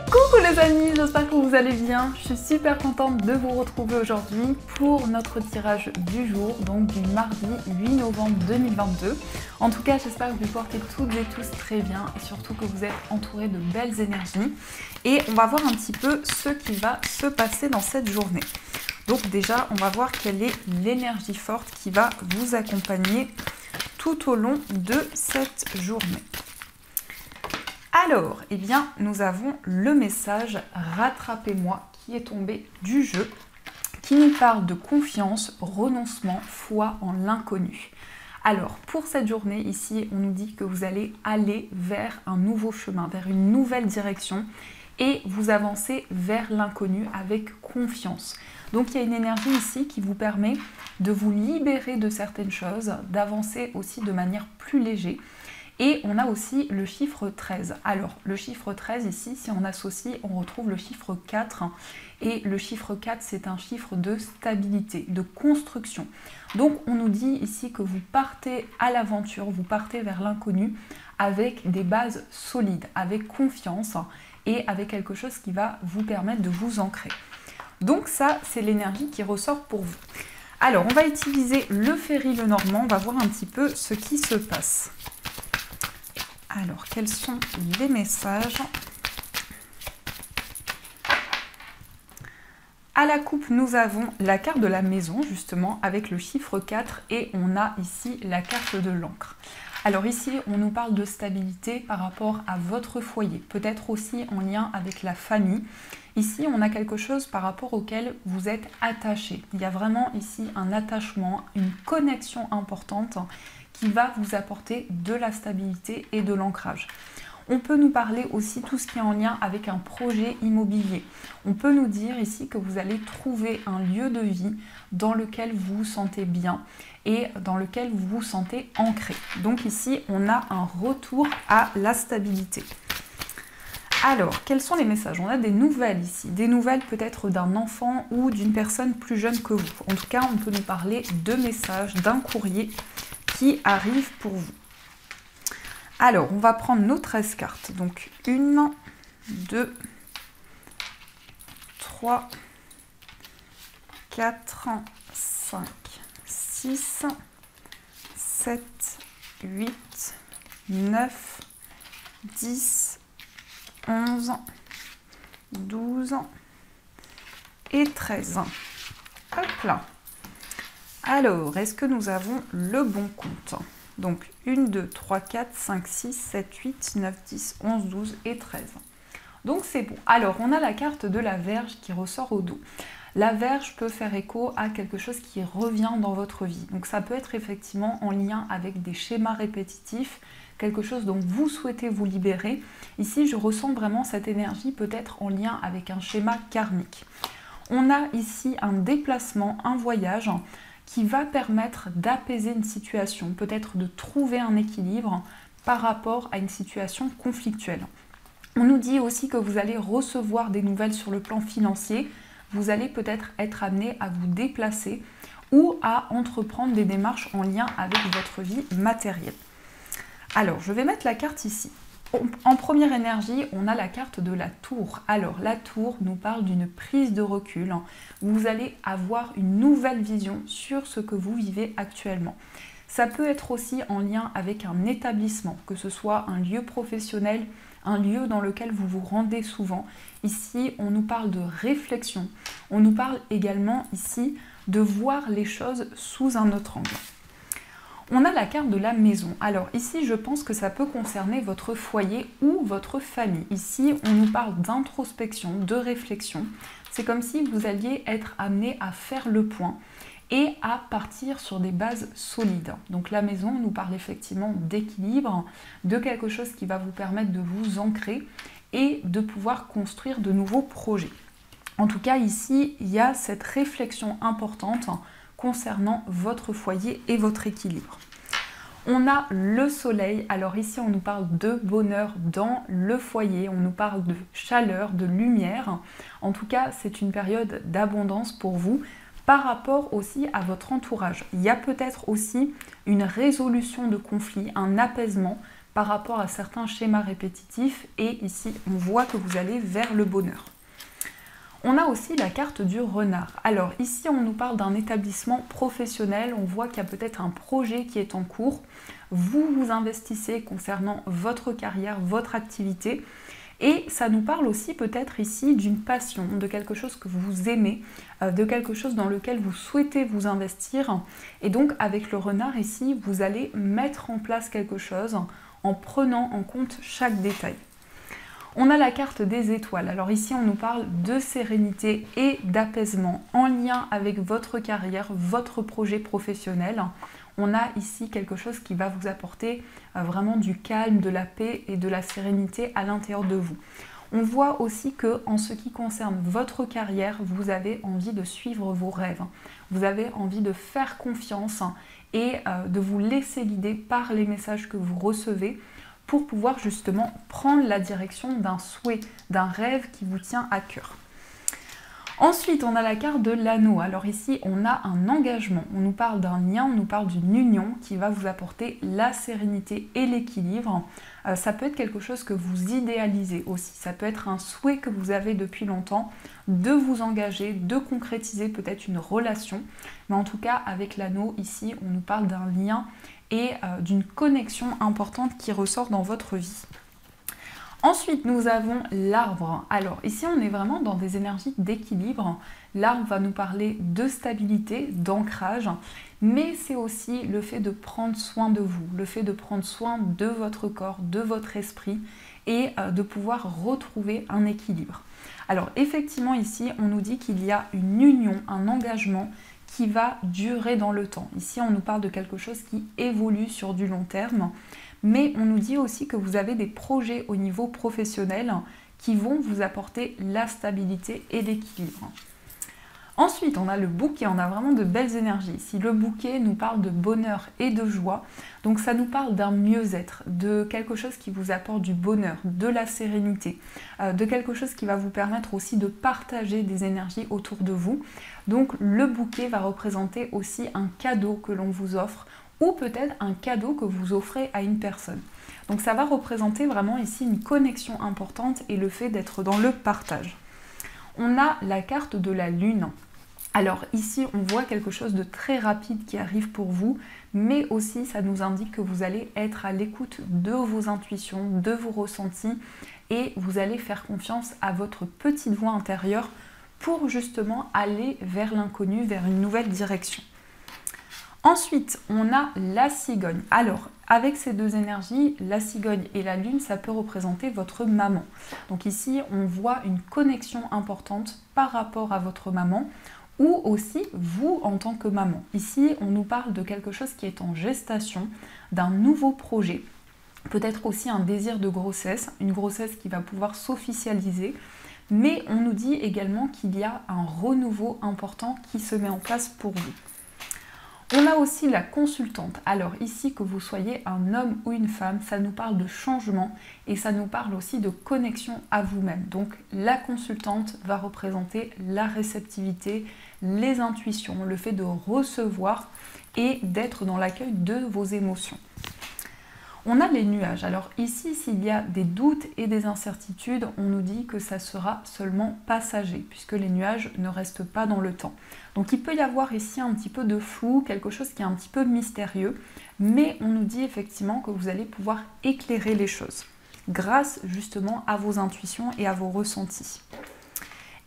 Coucou les amis, j'espère que vous allez bien. Je suis super contente de vous retrouver aujourd'hui pour notre tirage du jour, donc du mardi 8 novembre 2022. En tout cas, j'espère que vous portez toutes et tous très bien et surtout que vous êtes entourés de belles énergies. Et on va voir un petit peu ce qui va se passer dans cette journée. Donc déjà, on va voir quelle est l'énergie forte qui va vous accompagner tout au long de cette journée. Alors, eh bien, nous avons le message « Rattrapez-moi » qui est tombé du jeu, qui nous parle de confiance, renoncement, foi en l'inconnu. Alors, pour cette journée, ici, on nous dit que vous allez aller vers un nouveau chemin, vers une nouvelle direction et vous avancez vers l'inconnu avec confiance. Donc, il y a une énergie ici qui vous permet de vous libérer de certaines choses, d'avancer aussi de manière plus légère. Et on a aussi le chiffre 13. Alors, le chiffre 13 ici, si on associe, on retrouve le chiffre 4. Et le chiffre 4, c'est un chiffre de stabilité, de construction. Donc, on nous dit ici que vous partez à l'aventure, vous partez vers l'inconnu avec des bases solides, avec confiance et avec quelque chose qui va vous permettre de vous ancrer. Donc ça, c'est l'énergie qui ressort pour vous. Alors, on va utiliser le ferry Lenormand, on va voir un petit peu ce qui se passe. Alors, quels sont les messages? À la coupe, nous avons la carte de la maison, justement, avec le chiffre 4 et on a ici la carte de l'encre. Alors ici, on nous parle de stabilité par rapport à votre foyer, peut-être aussi en lien avec la famille. Ici, on a quelque chose par rapport auquel vous êtes attaché. Il y a vraiment ici un attachement, une connexion importante qui va vous apporter de la stabilité et de l'ancrage. On peut nous parler aussi tout ce qui est en lien avec un projet immobilier. On peut nous dire ici que vous allez trouver un lieu de vie dans lequel vous vous sentez bien et dans lequel vous vous sentez ancré. Donc ici, on a un retour à la stabilité. Alors, quels sont les messages? On a des nouvelles ici, des nouvelles peut-être d'un enfant ou d'une personne plus jeune que vous. En tout cas, on peut nous parler de messages, d'un courrier qui arrive pour vous. Alors, on va prendre nos 13 cartes. Donc, 1, 2, 3, 4, 5, 6, 7, 8, 9, 10, 11, 12 et 13. Hop là. Alors, est-ce que nous avons le bon compte? Donc, 1, 2, 3, 4, 5, 6, 7, 8, 9, 10, 11, 12 et 13. Donc, c'est bon. Alors, on a la carte de la Vierge qui ressort au dos. La Vierge peut faire écho à quelque chose qui revient dans votre vie. Donc, ça peut être effectivement en lien avec des schémas répétitifs, quelque chose dont vous souhaitez vous libérer. Ici, je ressens vraiment cette énergie peut-être en lien avec un schéma karmique. On a ici un déplacement, un voyage qui va permettre d'apaiser une situation, peut-être de trouver un équilibre par rapport à une situation conflictuelle. On nous dit aussi que vous allez recevoir des nouvelles sur le plan financier, vous allez peut-être être amené à vous déplacer ou à entreprendre des démarches en lien avec votre vie matérielle. Alors, je vais mettre la carte ici. En première énergie, on a la carte de la tour. Alors, la tour nous parle d'une prise de recul. Vous allez avoir une nouvelle vision sur ce que vous vivez actuellement. Ça peut être aussi en lien avec un établissement, que ce soit un lieu professionnel, un lieu dans lequel vous vous rendez souvent. Ici, on nous parle de réflexion. On nous parle également ici de voir les choses sous un autre angle. On a la carte de la maison. Alors ici, je pense que ça peut concerner votre foyer ou votre famille. Ici, on nous parle d'introspection, de réflexion. C'est comme si vous alliez être amené à faire le point et à partir sur des bases solides. Donc la maison nous parle effectivement d'équilibre, de quelque chose qui va vous permettre de vous ancrer et de pouvoir construire de nouveaux projets. En tout cas, ici, il y a cette réflexion importante concernant votre foyer et votre équilibre. On a le soleil. Alors ici, on nous parle de bonheur dans le foyer, on nous parle de chaleur, de lumière. En tout cas, c'est une période d'abondance pour vous par rapport aussi à votre entourage. Il y a peut-être aussi une résolution de conflit, un apaisement par rapport à certains schémas répétitifs et ici on voit que vous allez vers le bonheur. On a aussi la carte du renard. Alors ici on nous parle d'un établissement professionnel, on voit qu'il y a peut-être un projet qui est en cours, vous vous investissez concernant votre carrière, votre activité et ça nous parle aussi peut-être ici d'une passion, de quelque chose que vous aimez, de quelque chose dans lequel vous souhaitez vous investir et donc avec le renard ici vous allez mettre en place quelque chose en prenant en compte chaque détail. On a la carte des étoiles. Alors ici, on nous parle de sérénité et d'apaisement en lien avec votre carrière, votre projet professionnel. On a ici quelque chose qui va vous apporter vraiment du calme, de la paix et de la sérénité à l'intérieur de vous. On voit aussi que en ce qui concerne votre carrière, vous avez envie de suivre vos rêves. Vous avez envie de faire confiance et de vous laisser guider par les messages que vous recevez pour pouvoir justement prendre la direction d'un souhait, d'un rêve qui vous tient à cœur. Ensuite, on a la carte de l'anneau. Alors ici, on a un engagement. On nous parle d'un lien, on nous parle d'une union qui va vous apporter la sérénité et l'équilibre. Ça peut être quelque chose que vous idéalisez aussi. Ça peut être un souhait que vous avez depuis longtemps de vous engager, de concrétiser peut-être une relation. Mais en tout cas, avec l'anneau, ici, on nous parle d'un lien et d'une connexion importante qui ressort dans votre vie. Ensuite, nous avons l'arbre. Alors ici, on est vraiment dans des énergies d'équilibre. L'arbre va nous parler de stabilité, d'ancrage, mais c'est aussi le fait de prendre soin de vous, le fait de prendre soin de votre corps, de votre esprit et de pouvoir retrouver un équilibre. Alors effectivement, ici, on nous dit qu'il y a une union, un engagement qui va durer dans le temps. Ici, on nous parle de quelque chose qui évolue sur du long terme, mais on nous dit aussi que vous avez des projets au niveau professionnel qui vont vous apporter la stabilité et l'équilibre. Ensuite, on a le bouquet, on a vraiment de belles énergies. Ici, le bouquet nous parle de bonheur et de joie, donc ça nous parle d'un mieux-être, de quelque chose qui vous apporte du bonheur, de la sérénité, de quelque chose qui va vous permettre aussi de partager des énergies autour de vous. Donc le bouquet va représenter aussi un cadeau que l'on vous offre ou peut-être un cadeau que vous offrez à une personne. Donc ça va représenter vraiment ici une connexion importante et le fait d'être dans le partage. On a la carte de la lune. Alors ici, on voit quelque chose de très rapide qui arrive pour vous, mais aussi ça nous indique que vous allez être à l'écoute de vos intuitions, de vos ressentis et vous allez faire confiance à votre petite voix intérieure pour justement aller vers l'inconnu, vers une nouvelle direction. Ensuite, on a la cigogne. Alors, avec ces deux énergies, la cigogne et la lune, ça peut représenter votre maman. Donc ici, on voit une connexion importante par rapport à votre maman ou aussi vous en tant que maman. Ici, on nous parle de quelque chose qui est en gestation, d'un nouveau projet, peut-être aussi un désir de grossesse, une grossesse qui va pouvoir s'officialiser, mais on nous dit également qu'il y a un renouveau important qui se met en place pour vous. On a aussi la consultante. Alors ici, que vous soyez un homme ou une femme, ça nous parle de changement et ça nous parle aussi de connexion à vous-même. Donc la consultante va représenter la réceptivité, les intuitions, le fait de recevoir et d'être dans l'accueil de vos émotions. On a les nuages. Alors ici, s'il y a des doutes et des incertitudes, on nous dit que ça sera seulement passager, puisque les nuages ne restent pas dans le temps. Donc il peut y avoir ici un petit peu de flou, quelque chose qui est un petit peu mystérieux, mais on nous dit effectivement que vous allez pouvoir éclairer les choses, grâce justement à vos intuitions et à vos ressentis.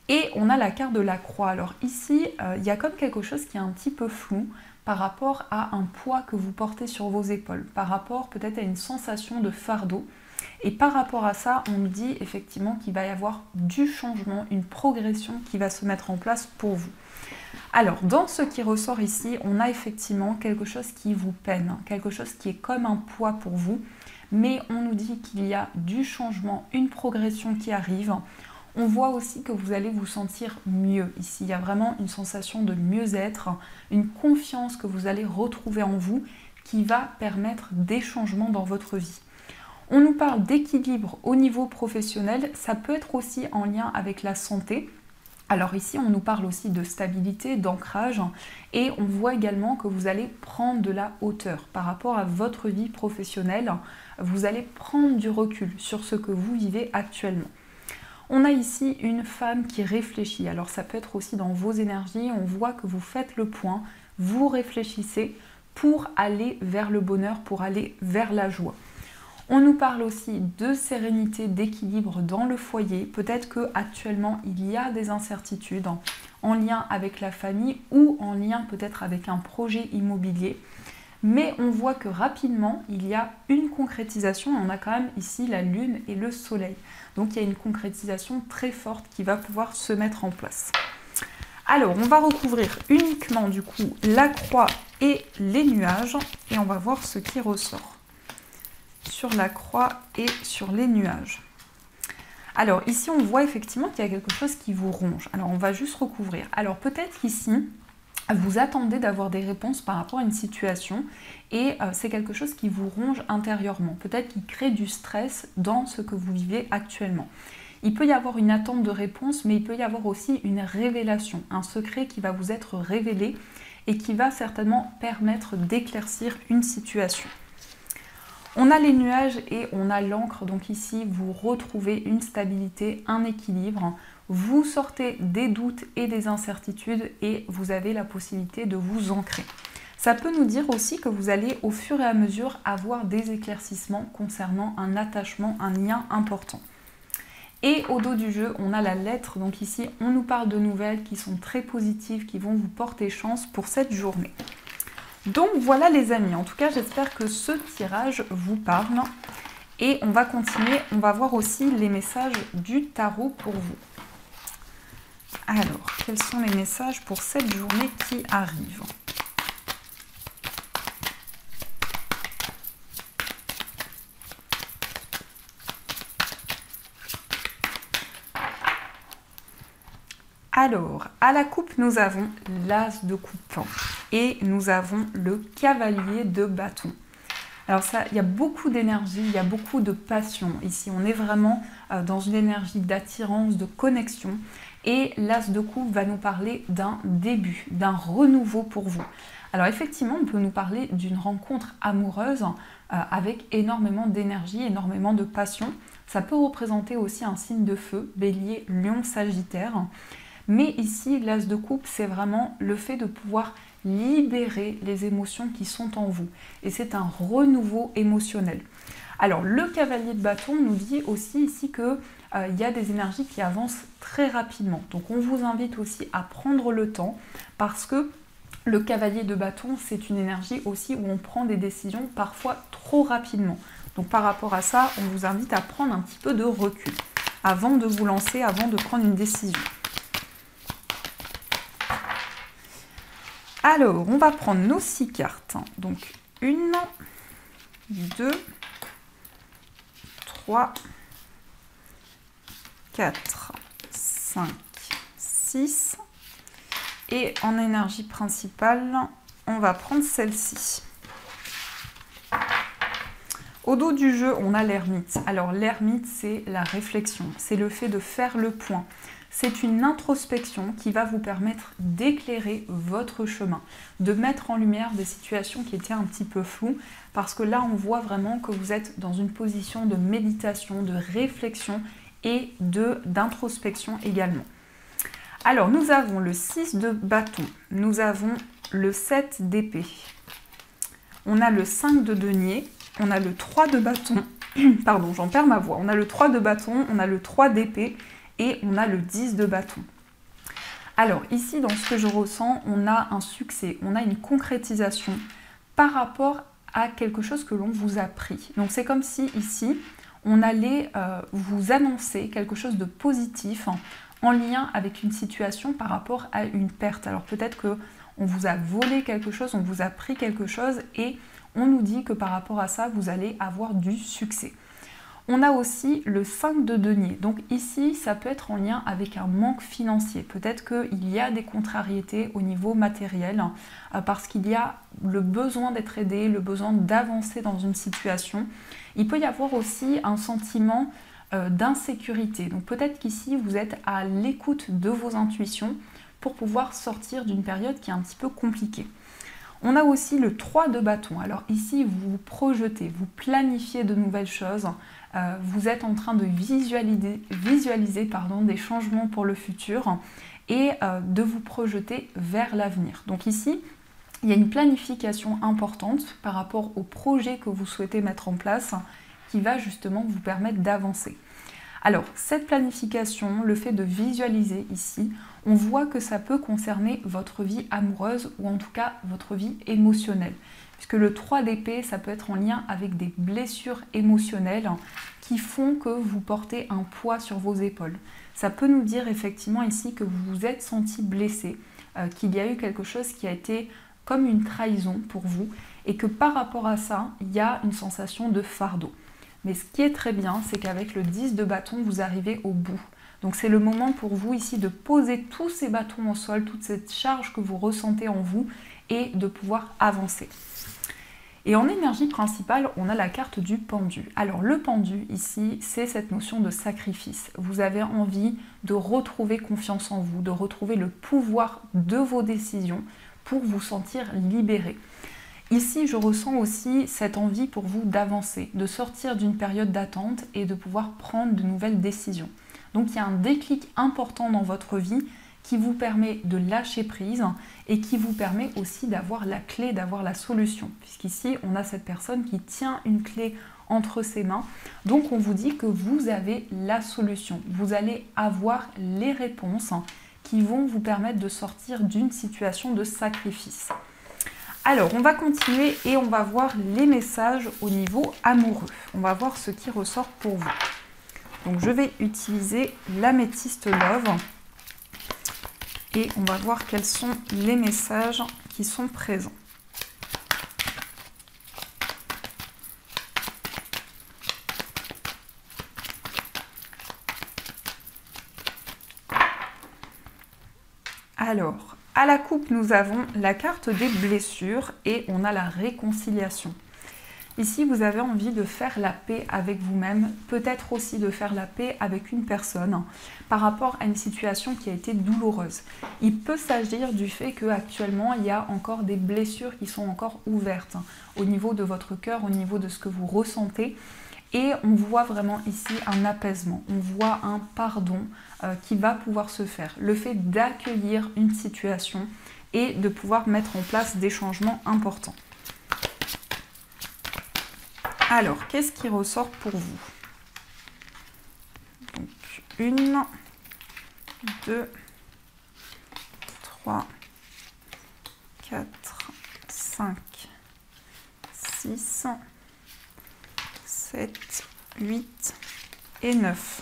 Et on a la carte de la croix. Alors ici, il y a comme quelque chose qui est un petit peu flou, par rapport à un poids que vous portez sur vos épaules, par rapport peut-être à une sensation de fardeau. Et par rapport à ça, on nous dit effectivement qu'il va y avoir du changement, une progression qui va se mettre en place pour vous. Alors, dans ce qui ressort ici, on a effectivement quelque chose qui vous peine, quelque chose qui est comme un poids pour vous, mais on nous dit qu'il y a du changement, une progression qui arrive. On voit aussi que vous allez vous sentir mieux ici. Il y a vraiment une sensation de mieux-être, une confiance que vous allez retrouver en vous qui va permettre des changements dans votre vie. On nous parle d'équilibre au niveau professionnel. Ça peut être aussi en lien avec la santé. Alors ici, on nous parle aussi de stabilité, d'ancrage, et on voit également que vous allez prendre de la hauteur par rapport à votre vie professionnelle. Vous allez prendre du recul sur ce que vous vivez actuellement. On a ici une femme qui réfléchit. Alors ça peut être aussi dans vos énergies, on voit que vous faites le point, vous réfléchissez pour aller vers le bonheur, pour aller vers la joie. On nous parle aussi de sérénité, d'équilibre dans le foyer. Peut-être qu'actuellement, il y a des incertitudes en lien avec la famille ou en lien peut-être avec un projet immobilier. Mais on voit que rapidement, il y a une concrétisation. On a quand même ici la lune et le soleil. Donc il y a une concrétisation très forte qui va pouvoir se mettre en place. Alors, on va recouvrir uniquement du coup la croix et les nuages et on va voir ce qui ressort sur la croix et sur les nuages. Alors ici on voit effectivement qu'il y a quelque chose qui vous ronge. Alors on va juste recouvrir. Alors peut-être qu'ici vous attendez d'avoir des réponses par rapport à une situation et c'est quelque chose qui vous ronge intérieurement. Peut-être qu'il crée du stress dans ce que vous vivez actuellement. Il peut y avoir une attente de réponse, mais il peut y avoir aussi une révélation, un secret qui va vous être révélé et qui va certainement permettre d'éclaircir une situation. On a les nuages et on a l'encre, donc ici vous retrouvez une stabilité, un équilibre, vous sortez des doutes et des incertitudes et vous avez la possibilité de vous ancrer. Ça peut nous dire aussi que vous allez au fur et à mesure avoir des éclaircissements concernant un attachement, un lien important. Et au dos du jeu, on a la lettre, donc ici on nous parle de nouvelles qui sont très positives, qui vont vous porter chance pour cette journée. Donc voilà les amis, en tout cas j'espère que ce tirage vous parle et on va continuer, on va voir aussi les messages du tarot pour vous. Alors, quels sont les messages pour cette journée qui arrive ? Alors, à la coupe, nous avons l'as de coupe et nous avons le cavalier de bâton. Alors ça, il y a beaucoup d'énergie, il y a beaucoup de passion. Ici, on est vraiment dans une énergie d'attirance, de connexion. Et l'as de coupe va nous parler d'un début, d'un renouveau pour vous. Alors effectivement, on peut nous parler d'une rencontre amoureuse avec énormément d'énergie, énormément de passion. Ça peut représenter aussi un signe de feu, bélier, lion, sagittaire. Mais ici, l'as de coupe, c'est vraiment le fait de pouvoir libérer les émotions qui sont en vous. Et c'est un renouveau émotionnel. Alors, le cavalier de bâton nous dit aussi ici qu'il y a des énergies qui avancent très rapidement. Donc, on vous invite aussi à prendre le temps parce que le cavalier de bâton, c'est une énergie aussi où on prend des décisions parfois trop rapidement. Donc, par rapport à ça, on vous invite à prendre un petit peu de recul avant de vous lancer, avant de prendre une décision. Alors, on va prendre nos 6 cartes. Donc, 1, 2, 3, 4, 5, 6. Et en énergie principale, on va prendre celle-ci. Au dos du jeu, on a l'ermite. Alors, l'ermite, c'est la réflexion. C'est le fait de faire le point. C'est une introspection qui va vous permettre d'éclairer votre chemin, de mettre en lumière des situations qui étaient un petit peu floues, parce que là, on voit vraiment que vous êtes dans une position de méditation, de réflexion et d'introspection également. Alors, nous avons le 6 de bâton, nous avons le 7 d'épée, on a le 5 de denier, on a le 3 de bâton, pardon, j'en perds ma voix, on a le 3 de bâton, on a le 3 d'épée, et on a le 10 de bâton. Alors ici, dans ce que je ressens, on a un succès, on a une concrétisation par rapport à quelque chose que l'on vous a pris. Donc c'est comme si ici, on allait vous annoncer quelque chose de positif en lien avec une situation par rapport à une perte. Alors peut-être qu'on vous a volé quelque chose, on vous a pris quelque chose et on nous dit que par rapport à ça, vous allez avoir du succès. On a aussi le 5 de denier. Donc ici, ça peut être en lien avec un manque financier. Peut-être qu'il y a des contrariétés au niveau matériel parce qu'il y a le besoin d'être aidé, le besoin d'avancer dans une situation. Il peut y avoir aussi un sentiment d'insécurité. Donc peut-être qu'ici, vous êtes à l'écoute de vos intuitions pour pouvoir sortir d'une période qui est un petit peu compliquée. On a aussi le 3 de bâton. Alors ici, vous vous projetez, vous planifiez de nouvelles choses. Vous êtes en train de visualiser des changements pour le futur et de vous projeter vers l'avenir. Donc ici, il y a une planification importante par rapport au projet que vous souhaitez mettre en place qui va justement vous permettre d'avancer. Alors, cette planification, le fait de visualiser ici, on voit que ça peut concerner votre vie amoureuse ou en tout cas votre vie émotionnelle. Puisque le 3 d'épée, ça peut être en lien avec des blessures émotionnelles qui font que vous portez un poids sur vos épaules. Ça peut nous dire effectivement ici que vous vous êtes senti blessé, qu'il y a eu quelque chose qui a été comme une trahison pour vous et que par rapport à ça, il y a une sensation de fardeau. Mais ce qui est très bien, c'est qu'avec le 10 de bâton, vous arrivez au bout. Donc c'est le moment pour vous ici de poser tous ces bâtons au sol, toute cette charge que vous ressentez en vous et de pouvoir avancer. Et en énergie principale, on a la carte du pendu. Alors le pendu ici, c'est cette notion de sacrifice. Vous avez envie de retrouver confiance en vous, de retrouver le pouvoir de vos décisions pour vous sentir libéré. Ici, je ressens aussi cette envie pour vous d'avancer, de sortir d'une période d'attente et de pouvoir prendre de nouvelles décisions. Donc il y a un déclic important dans votre vie qui vous permet de lâcher prise et qui vous permet aussi d'avoir la clé, d'avoir la solution. Puisqu'ici, on a cette personne qui tient une clé entre ses mains. Donc on vous dit que vous avez la solution. Vous allez avoir les réponses qui vont vous permettre de sortir d'une situation de sacrifice. Alors, on va continuer et on va voir les messages au niveau amoureux. On va voir ce qui ressort pour vous. Donc, je vais utiliser l'améthyste Love et on va voir quels sont les messages qui sont présents. Alors, à la coupe, nous avons la carte des blessures et on a la réconciliation. Ici, vous avez envie de faire la paix avec vous-même, peut-être aussi de faire la paix avec une personne par rapport à une situation qui a été douloureuse. Il peut s'agir du fait qu'actuellement, il y a encore des blessures qui sont encore ouvertes au niveau de votre cœur, au niveau de ce que vous ressentez. Et on voit vraiment ici un apaisement, on voit un pardon qui va pouvoir se faire. Le fait d'accueillir une situation et de pouvoir mettre en place des changements importants. Alors, qu'est-ce qui ressort pour vous? Donc, 1, 2, 3, 4, 5, 6, 7, 8 et 9.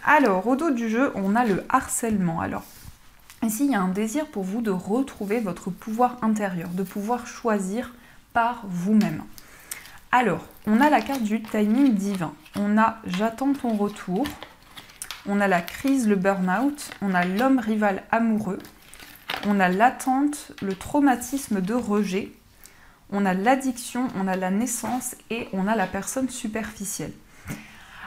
Alors, au dos du jeu, on a le harcèlement. Alors, ici, il y a un désir pour vous de retrouver votre pouvoir intérieur, de pouvoir choisir par vous-même. Alors, on a la carte du timing divin. On a « J'attends ton retour ». On a la crise, le burn-out. On a l'homme rival amoureux. On a l'attente, le traumatisme de rejet. On a l'addiction, on a la naissance et on a la personne superficielle.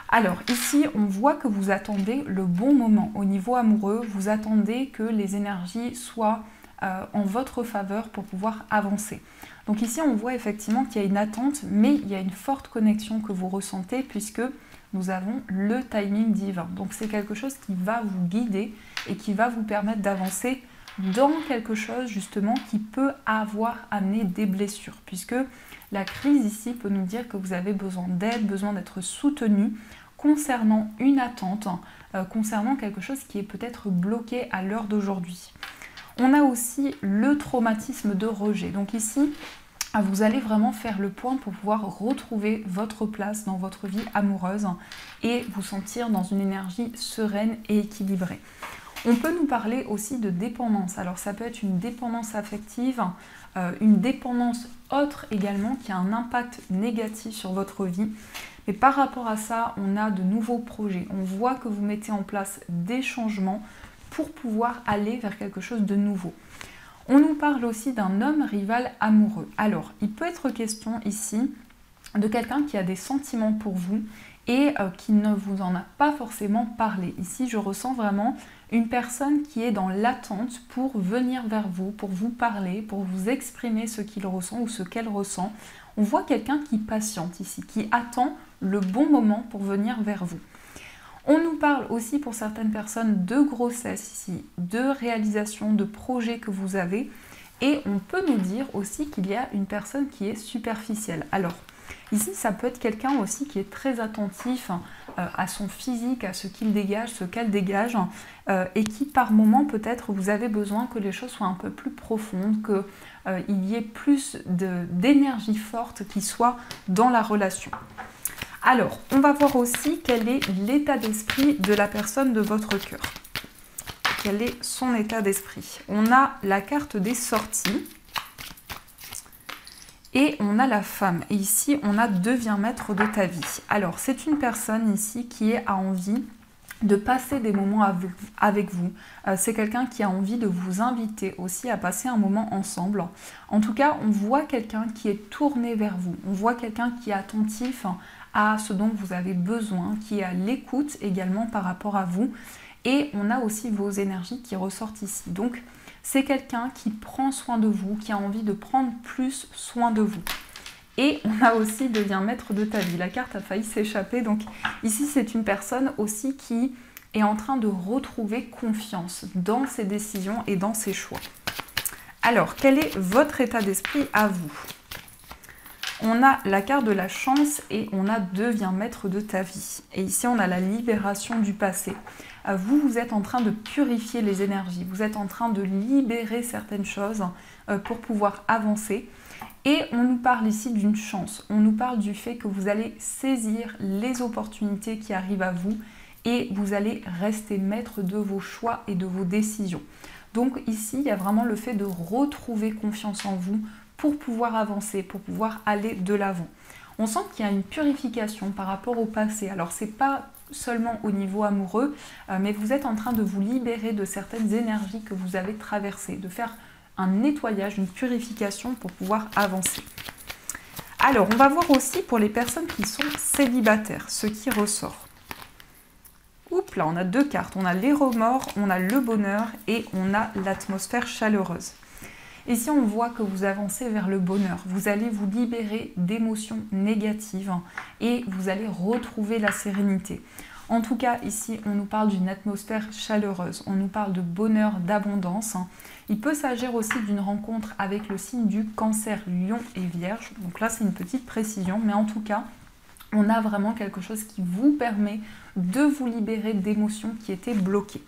Alors ici, on voit que vous attendez le bon moment au niveau amoureux. Vous attendez que les énergies soient en votre faveur pour pouvoir avancer. Donc ici, on voit effectivement qu'il y a une attente, mais il y a une forte connexion que vous ressentez puisque nous avons le timing divin. Donc c'est quelque chose qui va vous guider et qui va vous permettre d'avancer dans quelque chose justement qui peut avoir amené des blessures, puisque la crise ici peut nous dire que vous avez besoin d'aide, besoin d'être soutenu concernant une attente, concernant quelque chose qui est peut-être bloqué à l'heure d'aujourd'hui. On a aussi le traumatisme de rejet. Donc ici, vous allez vraiment faire le point pour pouvoir retrouver votre place dans votre vie amoureuse et vous sentir dans une énergie sereine et équilibrée. On peut nous parler aussi de dépendance. Alors ça peut être une dépendance affective, une dépendance autre également qui a un impact négatif sur votre vie. Mais par rapport à ça, on a de nouveaux projets. On voit que vous mettez en place des changements pour pouvoir aller vers quelque chose de nouveau. On nous parle aussi d'un homme rival amoureux. Alors, il peut être question ici de quelqu'un qui a des sentiments pour vous et qui ne vous en a pas forcément parlé. Ici, je ressens vraiment une personne qui est dans l'attente pour venir vers vous, pour vous parler, pour vous exprimer ce qu'il ressent ou ce qu'elle ressent. On voit quelqu'un qui patiente ici, qui attend le bon moment pour venir vers vous. On nous parle aussi pour certaines personnes de grossesse ici, de réalisation, de projets que vous avez. Et on peut nous dire aussi qu'il y a une personne qui est superficielle. Alors, ici, ça peut être quelqu'un aussi qui est très attentif à son physique, à ce qu'il dégage, ce qu'elle dégage, et qui par moment peut-être vous avez besoin que les choses soient un peu plus profondes, qu'il y ait plus d'énergie forte qui soit dans la relation. Alors, on va voir aussi quel est l'état d'esprit de la personne de votre cœur. Quel est son état d'esprit? On a la carte des sorties et on a la femme. Et ici, on a deviens maître de ta vie. Alors, c'est une personne ici qui a envie de passer des moments avec vous. C'est quelqu'un qui a envie de vous inviter aussi à passer un moment ensemble. En tout cas, on voit quelqu'un qui est tourné vers vous. On voit quelqu'un qui est attentif à ce dont vous avez besoin, qui est à l'écoute également par rapport à vous. Et on a aussi vos énergies qui ressortent ici. Donc, c'est quelqu'un qui prend soin de vous, qui a envie de prendre plus soin de vous. Et on a aussi deviens maître de ta vie. La carte a failli s'échapper. Donc, ici, c'est une personne aussi qui est en train de retrouver confiance dans ses décisions et dans ses choix. Alors, quel est votre état d'esprit à vous? On a la carte de la chance et on a deviens maître de ta vie. Et ici, on a la libération du passé. Vous êtes en train de purifier les énergies. Vous êtes en train de libérer certaines choses pour pouvoir avancer. Et on nous parle ici d'une chance. On nous parle du fait que vous allez saisir les opportunités qui arrivent à vous et vous allez rester maître de vos choix et de vos décisions. Donc ici, il y a vraiment le fait de retrouver confiance en vous pour pouvoir avancer, pour pouvoir aller de l'avant. On sent qu'il y a une purification par rapport au passé. Alors, ce n'est pas seulement au niveau amoureux, mais vous êtes en train de vous libérer de certaines énergies que vous avez traversées, de faire un nettoyage, une purification pour pouvoir avancer. Alors, on va voir aussi pour les personnes qui sont célibataires, ce qui ressort. Oups, là, on a deux cartes. On a les remords, on a le bonheur et on a l'atmosphère chaleureuse. Ici, on voit que vous avancez vers le bonheur. Vous allez vous libérer d'émotions négatives et vous allez retrouver la sérénité. En tout cas, ici, on nous parle d'une atmosphère chaleureuse. On nous parle de bonheur, d'abondance. Il peut s'agir aussi d'une rencontre avec le signe du Cancer, Lion et Vierge. Donc là, c'est une petite précision, mais en tout cas, on a vraiment quelque chose qui vous permet de vous libérer d'émotions qui étaient bloquées.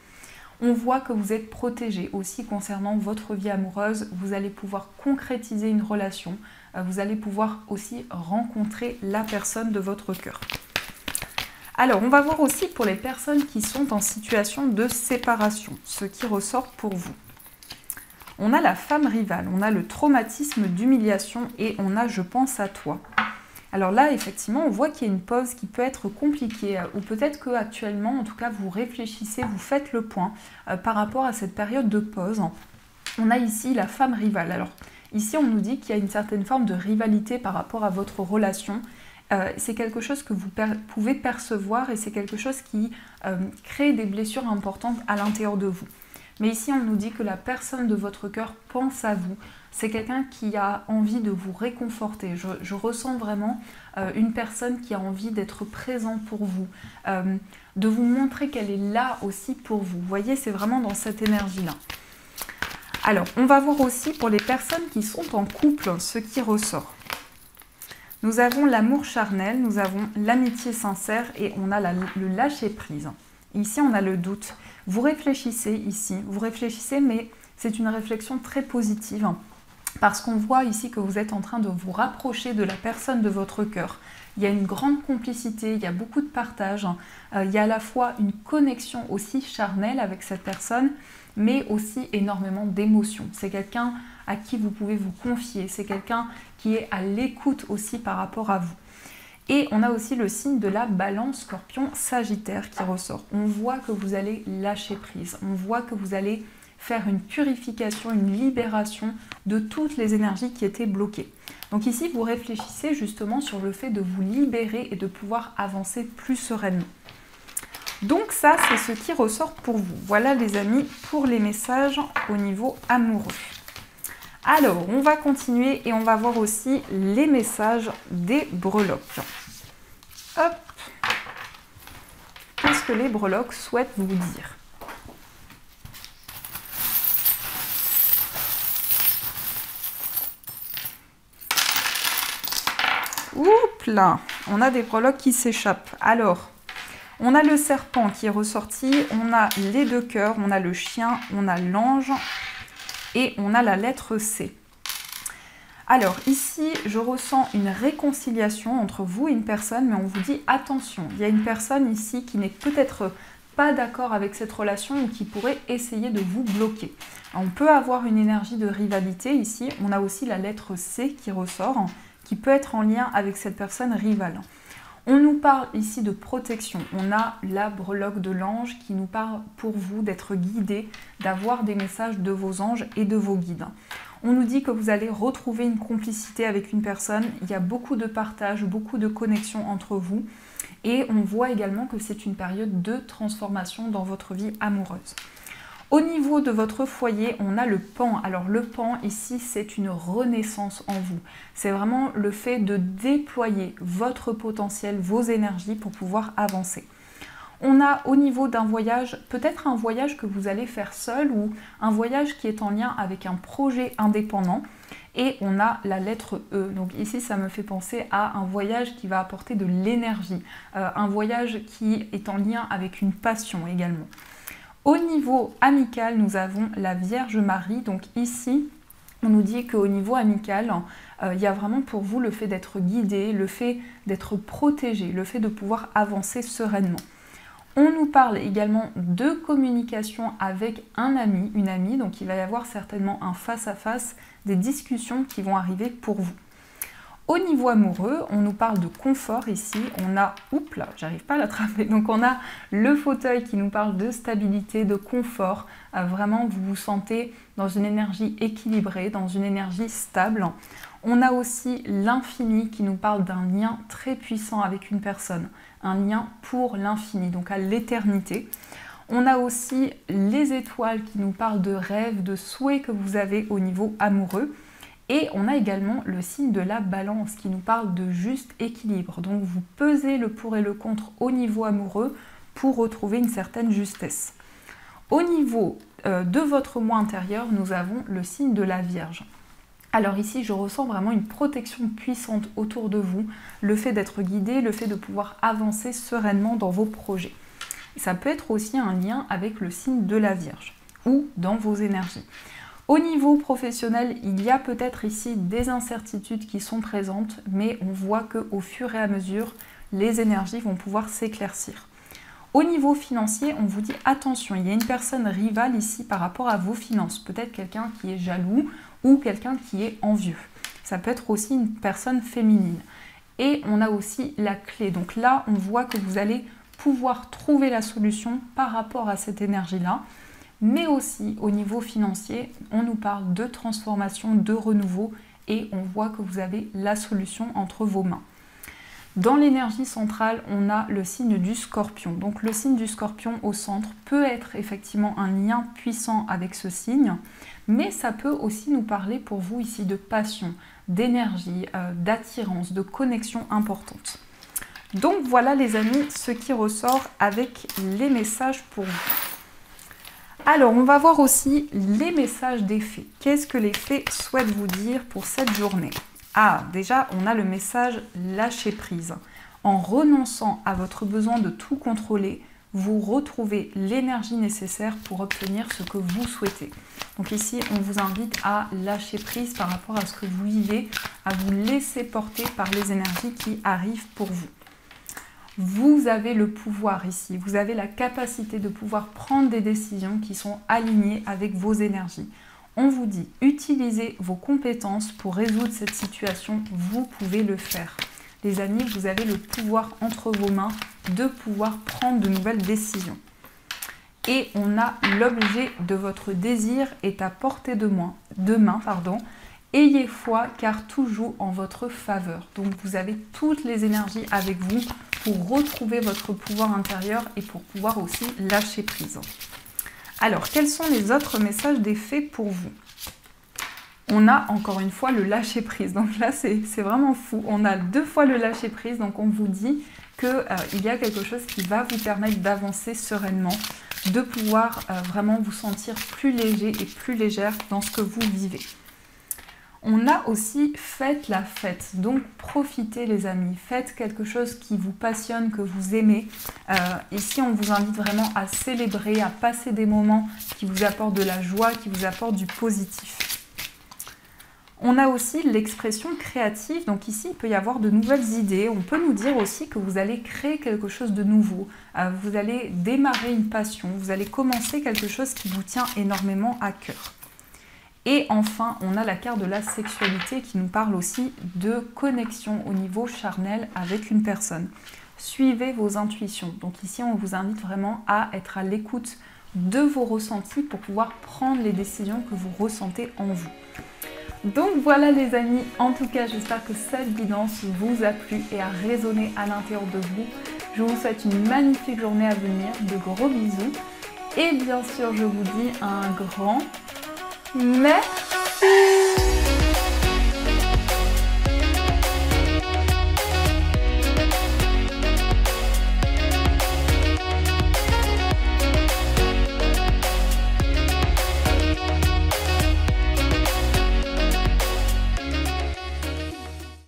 On voit que vous êtes protégé aussi concernant votre vie amoureuse. Vous allez pouvoir concrétiser une relation. Vous allez pouvoir aussi rencontrer la personne de votre cœur. Alors, on va voir aussi pour les personnes qui sont en situation de séparation, ce qui ressort pour vous. On a la femme rivale, on a le traumatisme d'humiliation et on a je pense à toi. Alors là, effectivement, on voit qu'il y a une pause qui peut être compliquée ou peut-être qu'actuellement, en tout cas, vous réfléchissez, vous faites le point par rapport à cette période de pause. On a ici la femme rivale. Alors ici, on nous dit qu'il y a une certaine forme de rivalité par rapport à votre relation. C'est quelque chose que vous pouvez percevoir et c'est quelque chose qui crée des blessures importantes à l'intérieur de vous. Mais ici, on nous dit que la personne de votre cœur pense à vous. C'est quelqu'un qui a envie de vous réconforter. Je ressens vraiment une personne qui a envie d'être présente pour vous, de vous montrer qu'elle est là aussi pour vous. Vous voyez, c'est vraiment dans cette énergie-là. Alors, on va voir aussi pour les personnes qui sont en couple ce qui ressort. Nous avons l'amour charnel, nous avons l'amitié sincère et on a le lâcher-prise. Ici, on a le doute. Vous réfléchissez ici, vous réfléchissez, mais c'est une réflexion très positive parce qu'on voit ici que vous êtes en train de vous rapprocher de la personne de votre cœur. Il y a une grande complicité, il y a beaucoup de partage, il y a à la fois une connexion aussi charnelle avec cette personne, mais aussi énormément d'émotions. C'est quelqu'un à qui vous pouvez vous confier, c'est quelqu'un qui est à l'écoute aussi par rapport à vous. Et on a aussi le signe de la balance scorpion sagittaire qui ressort. On voit que vous allez lâcher prise, on voit que vous allez faire une purification, une libération de toutes les énergies qui étaient bloquées. Donc ici, vous réfléchissez justement sur le fait de vous libérer et de pouvoir avancer plus sereinement. Donc ça, c'est ce qui ressort pour vous. Voilà les amis, pour les messages au niveau amoureux. Alors, on va continuer et on va voir aussi les messages des breloques. Hop! Qu'est-ce que les breloques souhaitent vous dire? Oups là, on a des breloques qui s'échappent. Alors, on a le serpent qui est ressorti, on a les 2 cœurs, on a le chien, on a l'ange et on a la lettre C. Alors ici, je ressens une réconciliation entre vous et une personne, mais on vous dit attention, il y a une personne ici qui n'est peut-être pas d'accord avec cette relation ou qui pourrait essayer de vous bloquer. Alors, on peut avoir une énergie de rivalité ici, on a aussi la lettre C qui ressort, qui peut être en lien avec cette personne rivale. On nous parle ici de protection. On a la breloque de l'ange qui nous parle pour vous d'être guidé, d'avoir des messages de vos anges et de vos guides. On nous dit que vous allez retrouver une complicité avec une personne. Il y a beaucoup de partage, beaucoup de connexion entre vous. Et on voit également que c'est une période de transformation dans votre vie amoureuse. Au niveau de votre foyer, on a le pan. Alors le pan ici, c'est une renaissance en vous. C'est vraiment le fait de déployer votre potentiel, vos énergies pour pouvoir avancer. On a au niveau d'un voyage, peut-être un voyage que vous allez faire seul ou un voyage qui est en lien avec un projet indépendant. Et on a la lettre E. Donc ici, ça me fait penser à un voyage qui va apporter de l'énergie. Un voyage qui est en lien avec une passion également. Au niveau amical, nous avons la Vierge Marie. Donc ici, on nous dit qu'au niveau amical, il y a vraiment pour vous le fait d'être guidé, le fait d'être protégé, le fait de pouvoir avancer sereinement. On nous parle également de communication avec un ami, une amie. Donc il va y avoir certainement un face-à-face, des discussions qui vont arriver pour vous. Au niveau amoureux, on nous parle de confort ici. On a, oups là, j'arrive pas à l'attraper. Donc on a le fauteuil qui nous parle de stabilité, de confort. Vraiment, vous vous sentez dans une énergie équilibrée, dans une énergie stable. On a aussi l'infini qui nous parle d'un lien très puissant avec une personne. Un lien pour l'infini, donc à l'éternité. On a aussi les étoiles qui nous parlent de rêves, de souhaits que vous avez au niveau amoureux. Et on a également le signe de la balance qui nous parle de juste équilibre. Donc vous pesez le pour et le contre au niveau amoureux pour retrouver une certaine justesse. Au niveau de votre moi intérieur, nous avons le signe de la Vierge. Alors ici, je ressens vraiment une protection puissante autour de vous, le fait d'être guidé, le fait de pouvoir avancer sereinement dans vos projets. Et ça peut être aussi un lien avec le signe de la Vierge ou dans vos énergies. Au niveau professionnel, il y a peut-être ici des incertitudes qui sont présentes, mais on voit qu'au fur et à mesure, les énergies vont pouvoir s'éclaircir. Au niveau financier, on vous dit attention, il y a une personne rivale ici par rapport à vos finances. Peut-être quelqu'un qui est jaloux ou quelqu'un qui est envieux. Ça peut être aussi une personne féminine. Et on a aussi la clé. Donc là, on voit que vous allez pouvoir trouver la solution par rapport à cette énergie-là. Mais aussi au niveau financier, on nous parle de transformation, de renouveau et on voit que vous avez la solution entre vos mains. Dans l'énergie centrale, on a le signe du Scorpion. Donc le signe du Scorpion au centre peut être effectivement un lien puissant avec ce signe, mais ça peut aussi nous parler pour vous ici de passion, d'énergie, d'attirance, de connexion importante. Donc voilà les amis, ce qui ressort avec les messages pour vous. Alors, on va voir aussi les messages des fées. Qu'est-ce que les fées souhaitent vous dire pour cette journée? Ah, déjà, on a le message lâcher prise. En renonçant à votre besoin de tout contrôler, vous retrouvez l'énergie nécessaire pour obtenir ce que vous souhaitez. Donc ici, on vous invite à lâcher prise par rapport à ce que vous vivez, à vous laisser porter par les énergies qui arrivent pour vous. Vous avez le pouvoir ici, vous avez la capacité de pouvoir prendre des décisions qui sont alignées avec vos énergies. On vous dit, utilisez vos compétences pour résoudre cette situation, vous pouvez le faire. Les amis, vous avez le pouvoir entre vos mains de pouvoir prendre de nouvelles décisions. et on a l'objet de votre désir est à portée de main. Ayez foi car tout joue en votre faveur. Donc vous avez toutes les énergies avec vous pour retrouver votre pouvoir intérieur et pour pouvoir aussi lâcher prise. Alors, quels sont les autres messages des fées pour vous? On a encore une fois le lâcher prise. Donc là, c'est vraiment fou. On a 2 fois le lâcher prise. Donc on vous dit qu'il y a quelque chose qui va vous permettre d'avancer sereinement, de pouvoir vraiment vous sentir plus léger et plus légère dans ce que vous vivez. On a aussi faites la fête, donc profitez les amis, faites quelque chose qui vous passionne, que vous aimez. Ici on vous invite vraiment à célébrer, à passer des moments qui vous apportent de la joie, qui vous apportent du positif. On a aussi l'expression créative, donc ici il peut y avoir de nouvelles idées. On peut nous dire aussi que vous allez créer quelque chose de nouveau, vous allez démarrer une passion, vous allez commencer quelque chose qui vous tient énormément à cœur. Et enfin, on a la carte de la sexualité qui nous parle aussi de connexion au niveau charnel avec une personne. Suivez vos intuitions. Donc ici, on vous invite vraiment à être à l'écoute de vos ressentis pour pouvoir prendre les décisions que vous ressentez en vous. Donc voilà les amis, en tout cas, j'espère que cette guidance vous a plu et a résonné à l'intérieur de vous. Je vous souhaite une magnifique journée à venir, de gros bisous. Et bien sûr, je vous dis un grand merci.